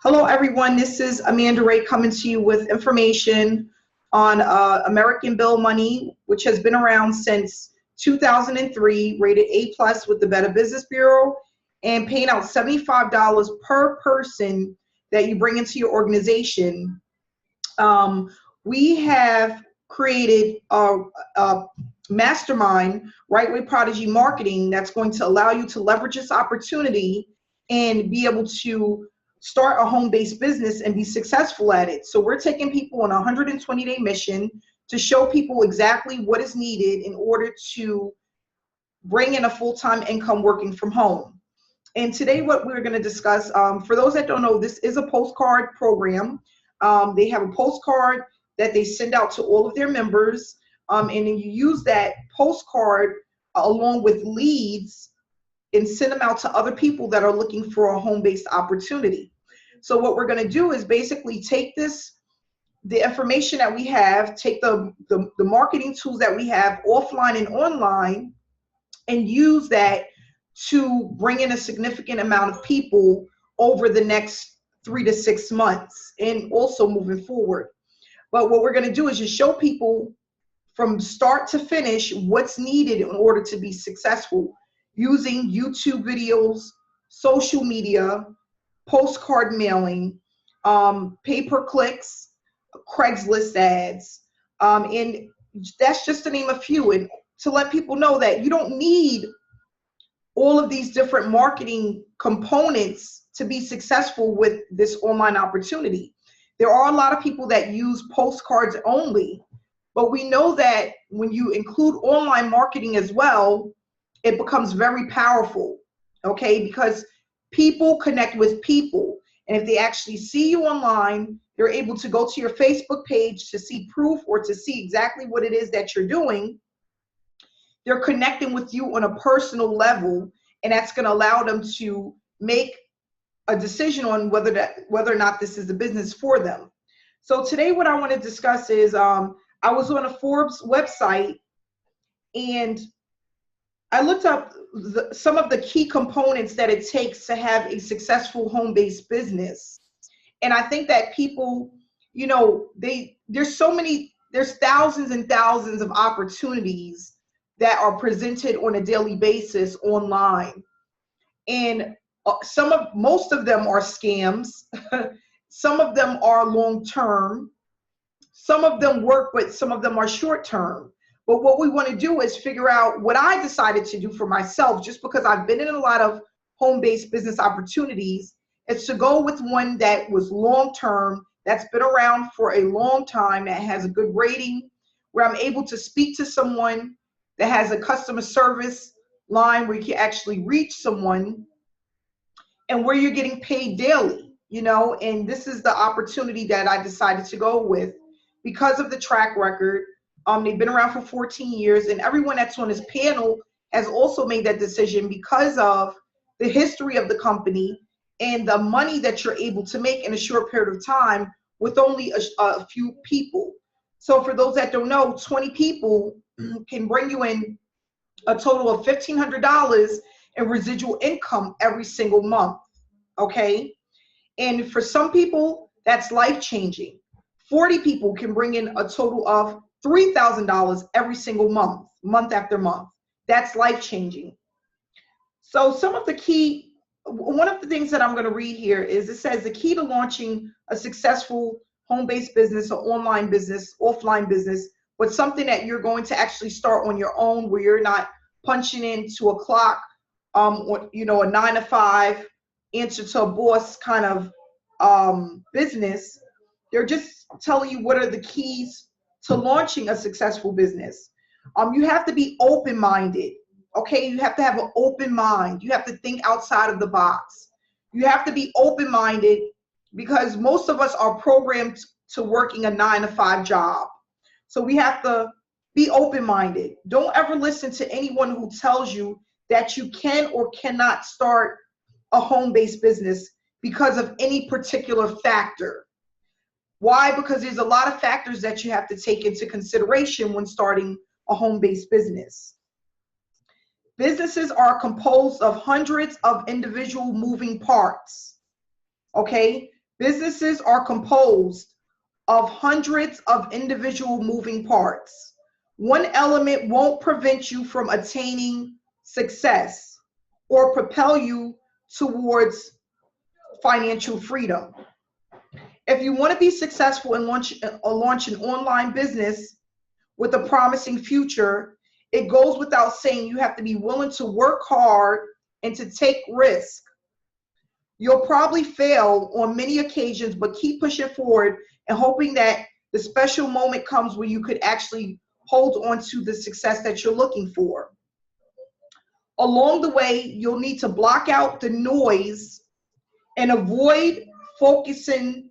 Hello, everyone. This is Amanda Ray coming to you with information on American Bill Money, which has been around since 2003, rated A+ with the Better Business Bureau, and paying out $75 per person that you bring into your organization. We have created a Mastermind, Right Way Prodigy Marketing, that's going to allow you to leverage this opportunity and be able to start a home-based business and be successful at it. So we're taking people on a 120-day mission to show people exactly what is needed in order to bring in a full-time income working from home. And today what we're going to discuss, for those that don't know, this is a postcard program. They have a postcard that they send out to all of their members, and then you use that postcard along with leads and send them out to other people that are looking for a home-based opportunity. So what we're going to do is basically take the information that we have, take the marketing tools that we have offline and online, and use that to bring in a significant amount of people over the next 3 to 6 months and also moving forward. But what we're going to do is just show people from start to finish what's needed in order to be successful, using YouTube videos, social media, postcard mailing, pay-per-clicks, Craigslist ads, and that's just to name a few, and to let people know that you don't need all of these different marketing components to be successful with this online opportunity. There are a lot of people that use postcards only, but we know that when you include online marketing as well, it becomes very powerful, okay? Because people connect with people. And if they actually see you online, they're able to go to your Facebook page to see proof or to see exactly what it is that you're doing. They're connecting with you on a personal level, and that's going to allow them to make a decision on whether or not this is a business for them. So today what I want to discuss is I was on a Forbes website, and I looked up some of the key components that it takes to have a successful home-based business. And I think that people, you know, there's thousands and thousands of opportunities that are presented on a daily basis online. And most of them are scams. Some of them are long-term. Some of them work, but some of them are short-term. But what we want to do is figure out what I decided to do for myself, just because I've been in a lot of home-based business opportunities, is to go with one that was long-term, that's been around for a long time, that has a good rating, where I'm able to speak to someone, that has a customer service line where you can actually reach someone, and where you're getting paid daily, you know. And this is the opportunity that I decided to go with because of the track record. They've been around for 14 years, and everyone that's on this panel has also made that decision because of the history of the company and the money that you're able to make in a short period of time with only a few people. So for those that don't know, 20 people can bring you in a total of $1,500 in residual income every single month, okay? And for some people, that's life-changing. 40 people can bring in a total of $3,000 every single month, month after month. That's life-changing. So one of the things that I'm going to read here is, it says the key to launching a successful home-based business or online business, offline business, but something that you're going to actually start on your own, where you're not punching into a clock, or, you know, a 9 to 5 answer to a boss kind of business. They're just telling you what are the keys to launching a successful business. You have to be open-minded, okay? You have to have an open mind. You have to think outside of the box. You have to be open-minded, because most of us are programmed to working a 9 to 5 job. So we have to be open-minded. Don't ever listen to anyone who tells you that you can or cannot start a home-based business because of any particular factor. Why? Because there's a lot of factors that you have to take into consideration when starting a home-based business. Businesses are composed of hundreds of individual moving parts, okay? Businesses are composed of hundreds of individual moving parts. One element won't prevent you from attaining success or propel you towards financial freedom. If you want to be successful and launch an online business with a promising future, it goes without saying you have to be willing to work hard and to take risks. You'll probably fail on many occasions, but keep pushing forward and hoping that the special moment comes where you could actually hold on to the success that you're looking for. Along the way, you'll need to block out the noise and avoid focusing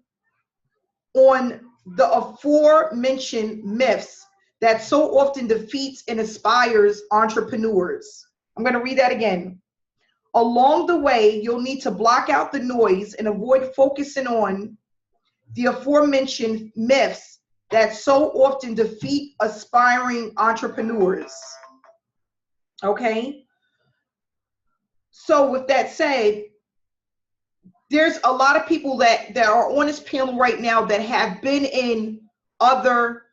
on the aforementioned myths that so often defeats and inspires entrepreneurs. I'm going to read that again. Along the way, you'll need to block out the noise and avoid focusing on the aforementioned myths that so often defeat aspiring entrepreneurs. Okay? So with that said, there's a lot of people that are on this panel right now that have been in other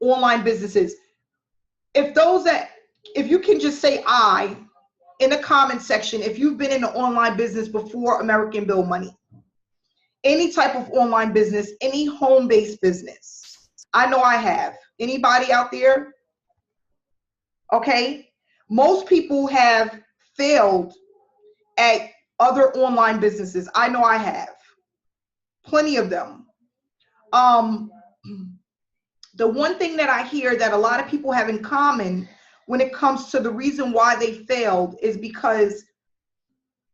online businesses. If you can just say I in the comment section, if you've been in an online business before American Bill Money, any type of online business, any home-based business. I know I have. Anybody out there? Okay. Most people have failed at other online businesses. I know I have. Plenty of them. The one thing that I hear that a lot of people have in common when it comes to the reason why they failed is because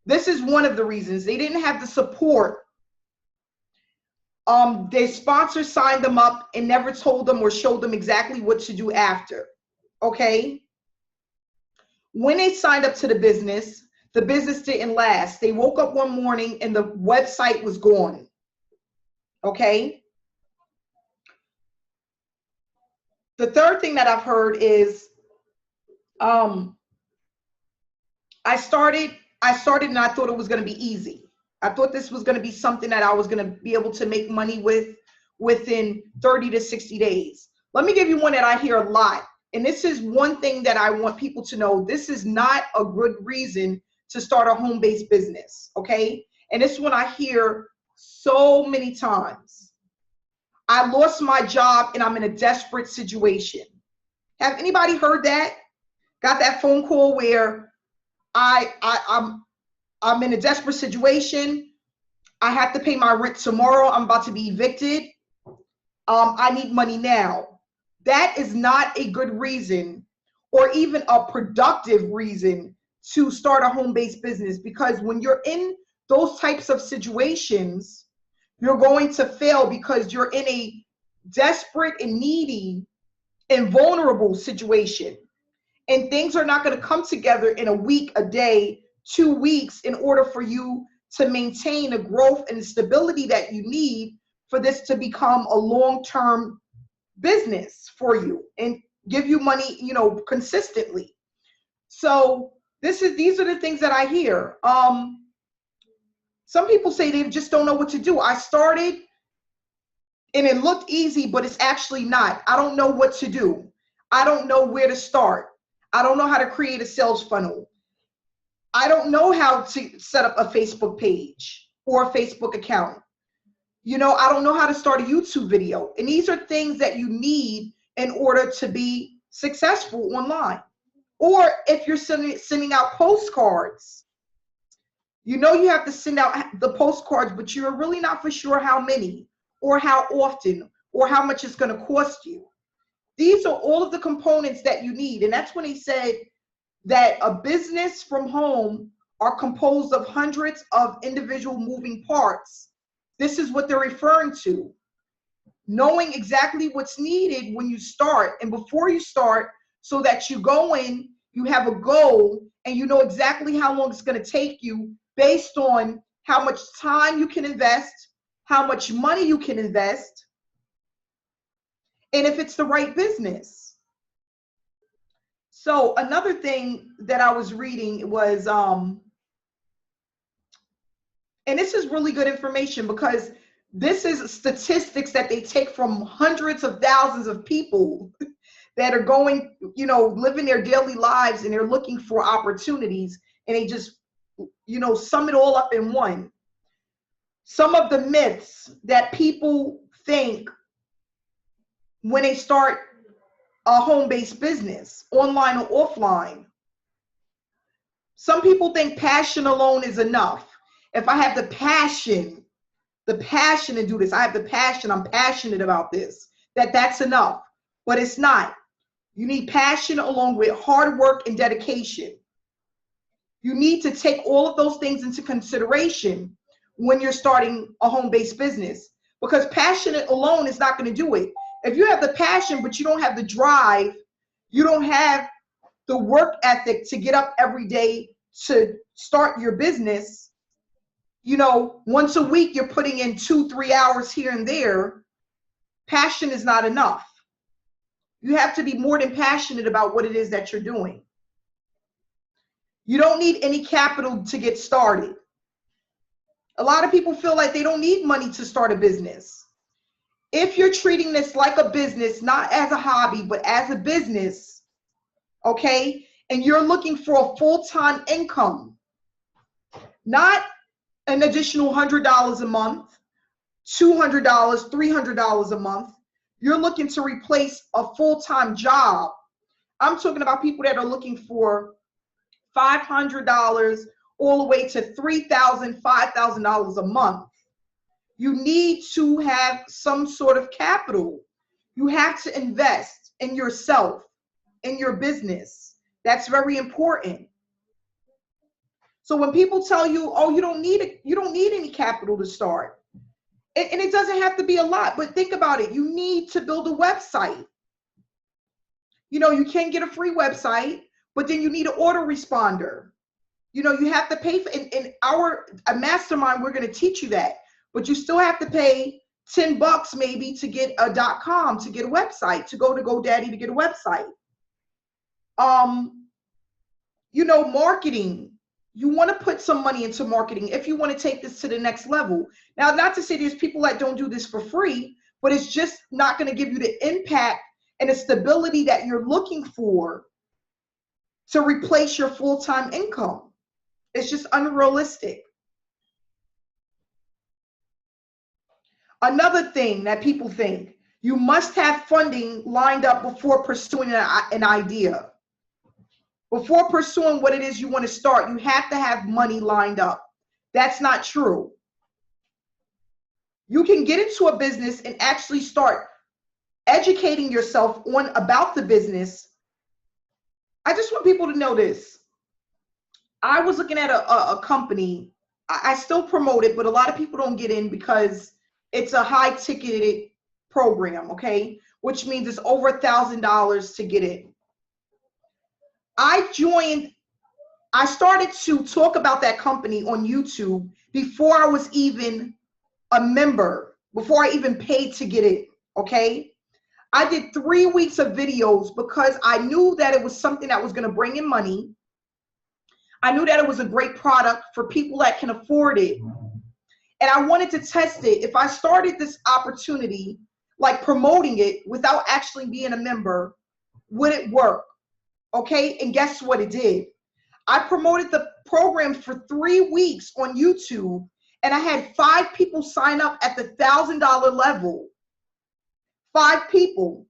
this is one of the reasons. They didn't have the support. Their sponsor signed them up and never told them or showed them exactly what to do after. Okay? When they signed up to the business didn't last. They woke up one morning and the website was gone. Okay? The third thing that I've heard is I started and I thought it was going to be easy. I thought this was going to be something that I was going to be able to make money with within 30 to 60 days. Let me give you one that I hear a lot. And this is one thing that I want people to know. This is not a good reason to start a home-based business, okay? And this is one I hear so many times. I lost my job and I'm in a desperate situation. Have anybody heard that? Got that phone call where I'm in a desperate situation. I have to pay my rent tomorrow. I'm about to be evicted. I need money now. That is not a good reason or even a productive reason to start a home-based business, because when you're in those types of situations, you're going to fail because you're in a desperate and needy and vulnerable situation. And things are not going to come together in a week, a day, 2 weeks in order for you to maintain the growth and the stability that you need for this to become a long-term business for you and give you money, consistently. So these are the things that I hear. Some people say they just don't know what to do. I started and it looked easy, but it's actually not. I don't know what to do. I don't know where to start. I don't know how to create a sales funnel. I don't know how to set up a Facebook page or a Facebook account. I don't know how to start a YouTube video. And these are things that you need in order to be successful online. Or if you're sending out postcards, you have to send out the postcards, but you're really not for sure how many or how often or how much it's going to cost you. These are all of the components that you need. And that's when he said that a business from home are composed of hundreds of individual moving parts. This is what they're referring to. Knowing exactly what's needed when you start and before you start, so that you go in, you have a goal, and you know exactly how long it's going to take you based on how much time you can invest, how much money you can invest, and if it's the right business. So another thing that I was reading was, and this is really good information because This is statistics that they take from hundreds of thousands of people that are going, you know, living their daily lives, and they're looking for opportunities, and they just, you know, sum it all up in one. Some of the myths that people think when they start a home-based business, online or offline. Some people think passion alone is enough. If I have the passion to do this, I have the passion, I'm passionate about this, that's enough. But it's not. You need passion along with hard work and dedication. You need to take all of those things into consideration when you're starting a home-based business, because passion alone is not going to do it. If you have the passion, but you don't have the drive, you don't have the work ethic to get up every day to start your business, you know, once a week you're putting in 2-3 hours here and there, passion is not enough. You have to be more than passionate about what it is that you're doing. You don't need any capital to get started. A lot of people feel like they don't need money to start a business. If you're treating this like a business, not as a hobby, but as a business, okay, and you're looking for a full-time income, not an additional $100 a month, $200, $300 a month, you're looking to replace a full-time job. I'm talking about people that are looking for $500 all the way to $3,000, $5,000 a month. You need to have some sort of capital. You have to invest in yourself, in your business. That's very important. So when people tell you, oh, you don't need any capital to start, and it doesn't have to be a lot, but think about it. You need to build a website. You know, you can get a free website, but then you need an autoresponder. You know, you have to pay for, in our mastermind, we're going to teach you that, but you still have to pay $10 maybe to get a .com, to get a website, to go to GoDaddy to get a website. You know, marketing. You want to put some money into marketing if you want to take this to the next level. Now, not to say there's people that don't do this for free, but it's just not going to give you the impact and the stability that you're looking for to replace your full-time income. It's just unrealistic. Another thing that people think, you must have funding lined up before pursuing an idea. Before pursuing what it is you want to start, you have to have money lined up. That's not true. You can get into a business and actually start educating yourself about the business. I just want people to know this. I was looking at a company. I still promote it, but a lot of people don't get in because it's a high ticketed program, okay? Which means it's over $1,000 to get in. I started to talk about that company on YouTube before I was even a member, before I even paid to get in, okay? I did 3 weeks of videos because I knew that it was something that was going to bring in money. I knew that it was a great product for people that can afford it. And I wanted to test it. If I started this opportunity, like promoting it without actually being a member, would it work? Okay, and guess what it did? I promoted the program for 3 weeks on YouTube, and I had 5 people sign up at the $1,000 level. 5 people.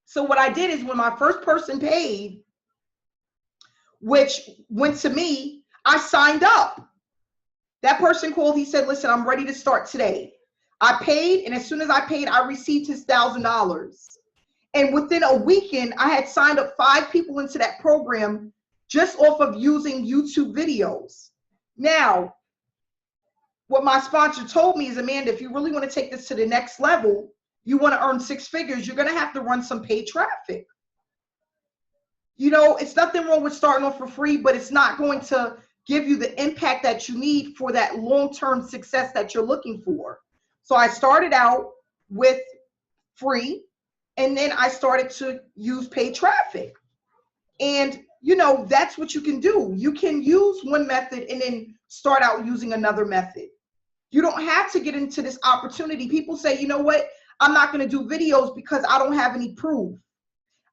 So what I did is when my first person paid, which went to me, I signed up. That person called, he said, listen, I'm ready to start today. I paid, and as soon as I paid, I received his $1,000. And within a weekend, I had signed up 5 people into that program just off of using YouTube videos. Now, what my sponsor told me is, Amanda, if you really want to take this to the next level, you want to earn 6 figures, you're going to have to run some paid traffic. You know, it's nothing wrong with starting off for free, but it's not going to give you the impact that you need for that long-term success that you're looking for. So I started out with free, and then I started to use paid traffic. And, you know, that's what you can do. You can use one method and then start out using another method. You don't have to get into this opportunity. People say, you know what? I'm not going to do videos because I don't have any proof.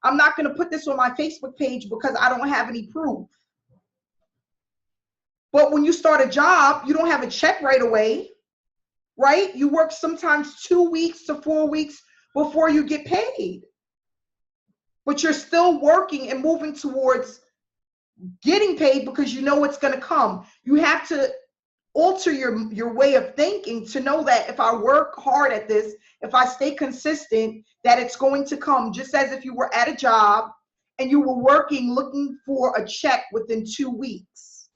I'm not going to put this on my Facebook page because I don't have any proof. But when you start a job, you don't have a check right away, right? You work sometimes 2 weeks to 4 weeks before you get paid. But you're still working and moving towards getting paid because you know it's going to come. You have to alter your way of thinking to know that if I work hard at this, if I stay consistent, that it's going to come, just as if you were at a job and you were working looking for a check within 2 weeks.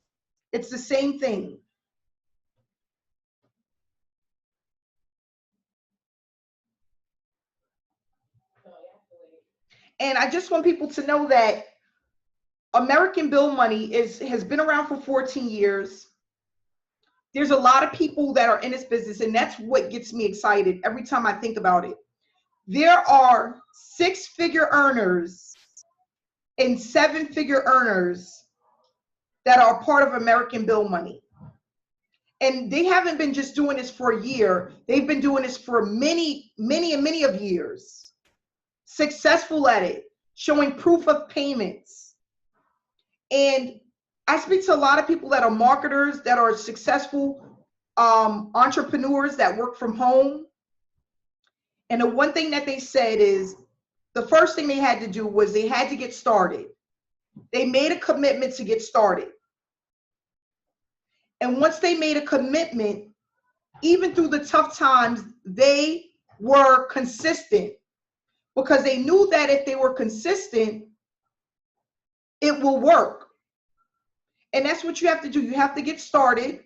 It's the same thing. And I just want people to know that American Bill Money has been around for 14 years. There's a lot of people that are in this business, and that's what gets me excited every time I think about it. There are 6-figure earners and 7-figure earners that are part of American Bill Money. And they haven't been just doing this for a year. They've been doing this for many of years. Successful at it, showing proof of payments. And I speak to a lot of people that are marketers, that are successful entrepreneurs that work from home. And the one thing that they said is the first thing they had to do was they had to get started. They made a commitment to get started. And once they made a commitment, even through the tough times, they were consistent because they knew that if they were consistent, it will work. And that's what you have to do. You have to get started.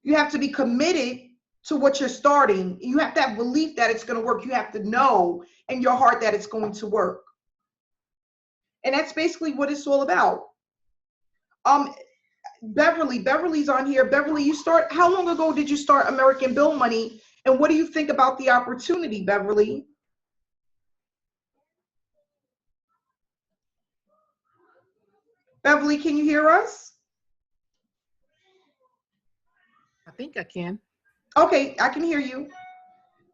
You have to be committed to what you're starting. You have to have belief that it's going to work. You have to know in your heart that it's going to work. And that's basically what it's all about. Beverly's on here. Beverly, how long ago did you start American Bill Money? And what do you think about the opportunity, Beverly? Beverly, can you hear us? I think I can. Okay, I can hear you.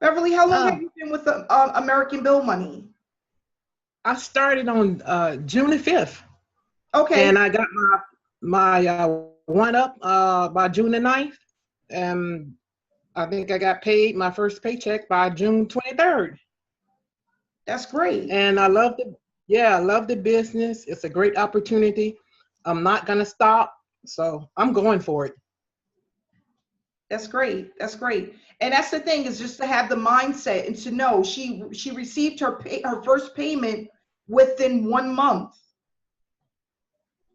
Beverly, how long have you been with American Bill Money? I started on June the 5th. Okay. And I got my one up by June the 9th. And I think I got paid my first paycheck by June 23rd. That's great. And I love the business. It's a great opportunity. I'm not gonna stop, so I'm going for it. That's great. That's great. And that's the thing, is just to have the mindset and to know she received her first payment within 1 month.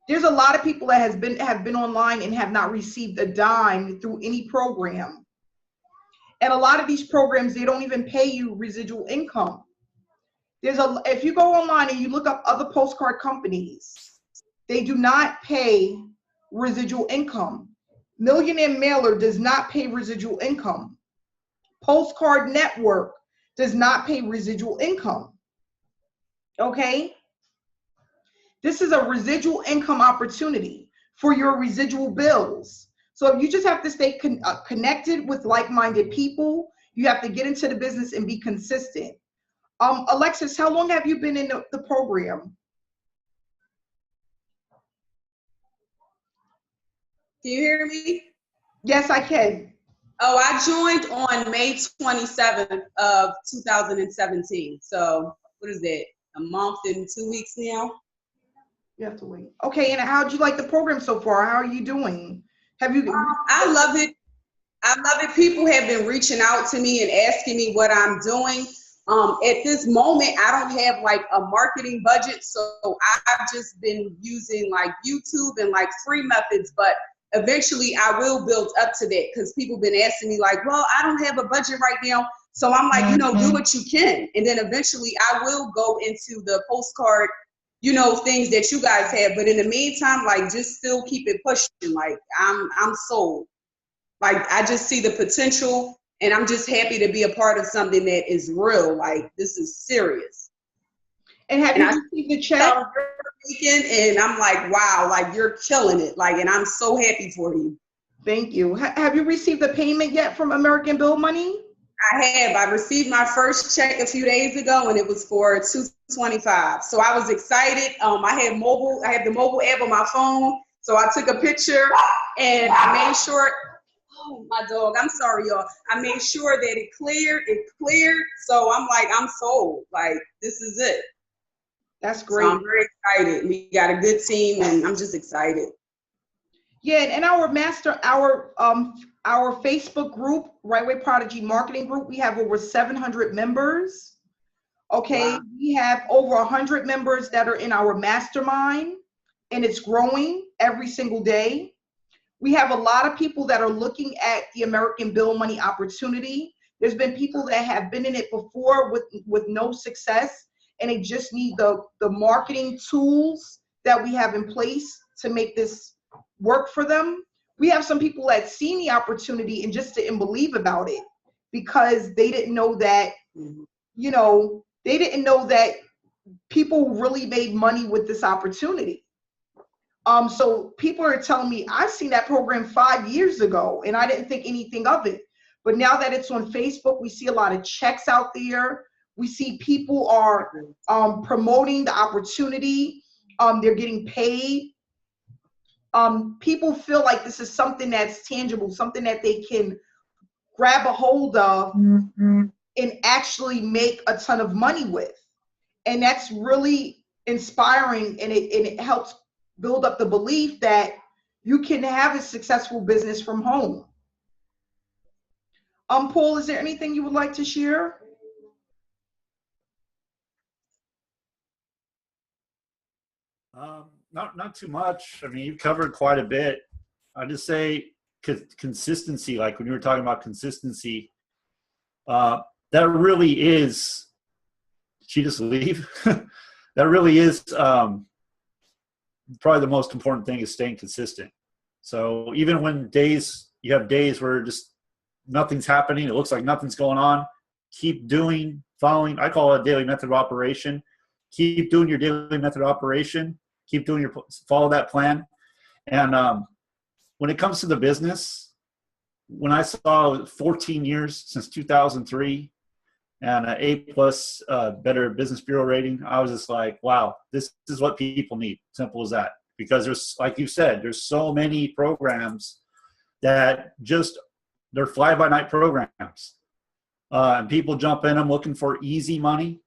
There's a lot of people that have been online and have not received a dime through any program. And a lot of these programs, they don't even pay you residual income. If you go online and you look up other postcard companies, they do not pay residual income. Millionaire Mailer does not pay residual income. Postcard Network does not pay residual income. Okay? This is a residual income opportunity for your residual bills. So you just have to stay connected with like-minded people. You have to get into the business and be consistent. Alexis, how long have you been in the program? Can you hear me? Yes, I can. Oh, I joined on May 27th of 2017. So what is it? A month and 2 weeks now? You have to wait. Okay, and how'd you like the program so far? How are you doing? Have you? I love it. I love it. People have been reaching out to me and asking me what I'm doing. At this moment, I don't have like a marketing budget, so I've just been using like YouTube and like free methods, but eventually I will build up to that because people have been asking me like, well, I don't have a budget right now. So I'm like, do what you can. And then eventually I will go into the postcard, things that you guys have. But in the meantime, like, just still keep it pushing. Like, I'm sold. Like, I just see the potential, and I'm just happy to be a part of something that is real. Like, this is serious. And have you received the check? And I'm like, wow, like, you're killing it. Like, and I'm so happy for you. Thank you. Have you received the payment yet from American Bill Money? I have. I received my first check a few days ago, and it was for $225. So I was excited. I have the mobile app on my phone. So I took a picture and I made sure. Oh, my dog. I'm sorry, y'all. I made sure that it cleared. So I'm like, I'm sold. Like, this is it. That's great. So I'm very excited. We got a good team, and I'm just excited. Yeah, and our Facebook group, Right Way Prodigy Marketing Group, we have over 700 members. Okay, wow. We have over 100 members that are in our mastermind, and it's growing every single day. We have a lot of people that are looking at the American Bill Money opportunity. There's been people that have been in it before with no success, and they just need the marketing tools that we have in place to make this work for them. We have some people that seen the opportunity and just didn't believe about it because they didn't know that, they didn't know that people really made money with this opportunity. So people are telling me, I've seen that program 5 years ago and I didn't think anything of it. But now that it's on Facebook, we see a lot of checks out there. We see people are promoting the opportunity. They're getting paid. People feel like this is something that's tangible, something that they can grab a hold of and actually make a ton of money with. And that's really inspiring, and it helps build up the belief that you can have a successful business from home. Paul, is there anything you would like to share? Not too much. I mean, you've covered quite a bit. I just say consistency, like when you were talking about consistency, that really is, did she just leave? That really is probably the most important thing is staying consistent. So even when you have days where just nothing's happening, it looks like nothing's going on, keep following, I call it a daily method of operation. Keep doing your daily method of operation. Keep doing follow that plan. And when it comes to the business, when I saw 14 years since 2003 and an A+ Better Business Bureau rating, I was just like, wow, this is what people need. Simple as that. Because there's, like you said, there's so many programs that they're fly-by-night programs. And people jump in them looking for easy money.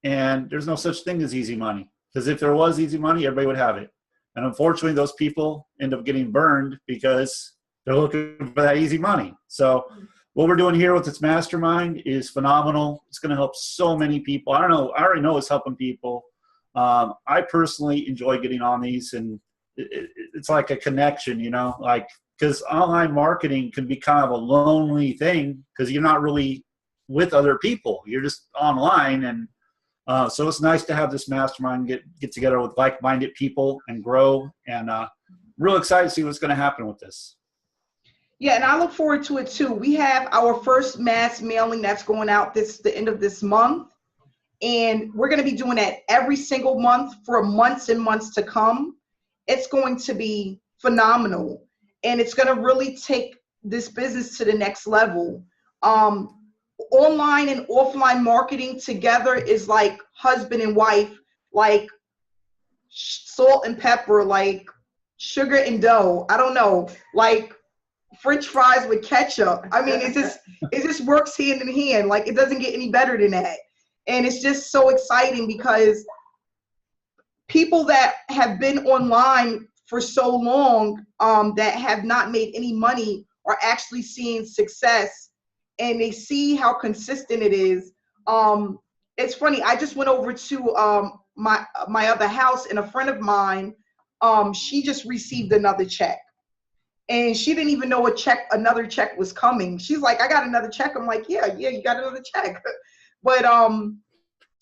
And there's no such thing as easy money. Because if there was easy money, everybody would have it. And unfortunately, those people end up getting burned because they're looking for that easy money. So what we're doing here with this mastermind is phenomenal. It's going to help so many people. I already know it's helping people. I personally enjoy getting on these, and it's like a connection, because online marketing can be kind of a lonely thing because you're not really with other people. You're just online, and so it's nice to have this mastermind get together with like-minded people and grow, and real excited to see what's going to happen with this. Yeah, and I look forward to it too. We have our first mass mailing that's going out the end of this month, and we're going to be doing that every single month for months and months to come. It's going to be phenomenal, and it's going to really take this business to the next level. Online and offline marketing together is like husband and wife, like salt and pepper, like sugar and dough. I don't know, like French fries with ketchup. I mean, it just works hand in hand. Like, it doesn't get any better than that. And it's just so exciting because people that have been online for so long that have not made any money are actually seeing success. And they see how consistent it is. It's funny. I just went over to my other house, and a friend of mine, she just received another check, and she didn't even know another check was coming. She's like, "I got another check." I'm like, "Yeah, you got another check." But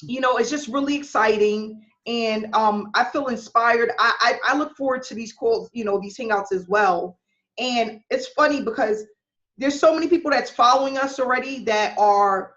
it's just really exciting, and I feel inspired. I look forward to these calls, these hangouts as well. And it's funny because there's so many people that's following us already that are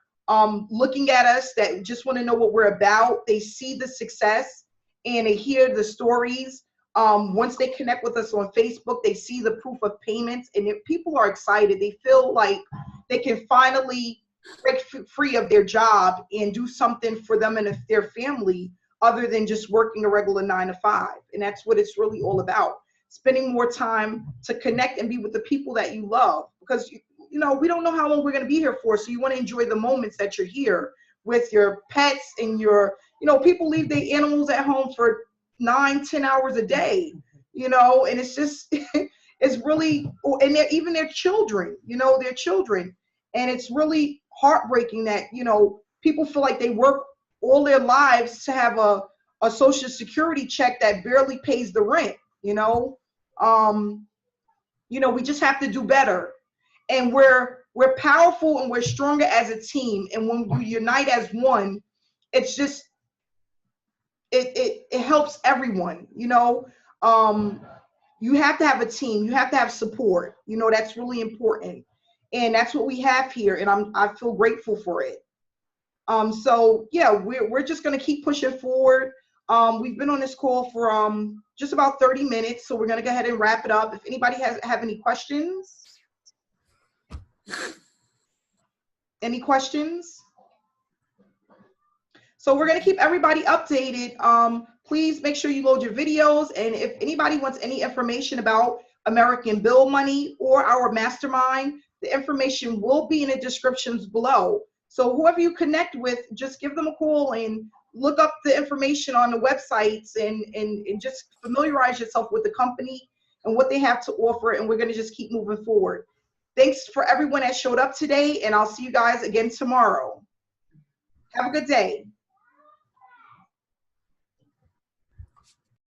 looking at us, that just want to know what we're about. They see the success and they hear the stories Once they connect with us on Facebook, they see the proof of payments, and if people are excited, they feel like they can finally break free of their job and do something for them and their family other than just working a regular 9 to 5. And that's what it's really all about. Spending more time to connect and be with the people that you love, because you know, we don't know how long we're going to be here for. So you want to enjoy the moments that you're here with your pets and your, you know, people leave their animals at home for 9-10 hours a day, you know, and it's just, it's really, and even their children, you know, their children. And it's really heartbreaking that, you know, people feel like they work all their lives to have a social security check that barely pays the rent, you know. You know, we just have to do better. And we're powerful and we're stronger as a team. And when we unite as one, it's just, it helps everyone, you know. You have to have a team. You have to have support. You know, that's really important. And that's what we have here. And I feel grateful for it. So yeah, we're just going to keep pushing forward. We've been on this call for just about 30 minutes. So we're going to go ahead and wrap it up. If anybody have any questions. Any questions? So we're going to keep everybody updated. Please make sure you load your videos. And if anybody wants any information about American Bill Money or our Mastermind, the information will be in the descriptions below. So whoever you connect with, just give them a call and look up the information on the websites and just familiarize yourself with the company and what they have to offer. And we're going to just keep moving forward. Thanks for everyone that showed up today, and I'll see you guys again tomorrow. Have a good day.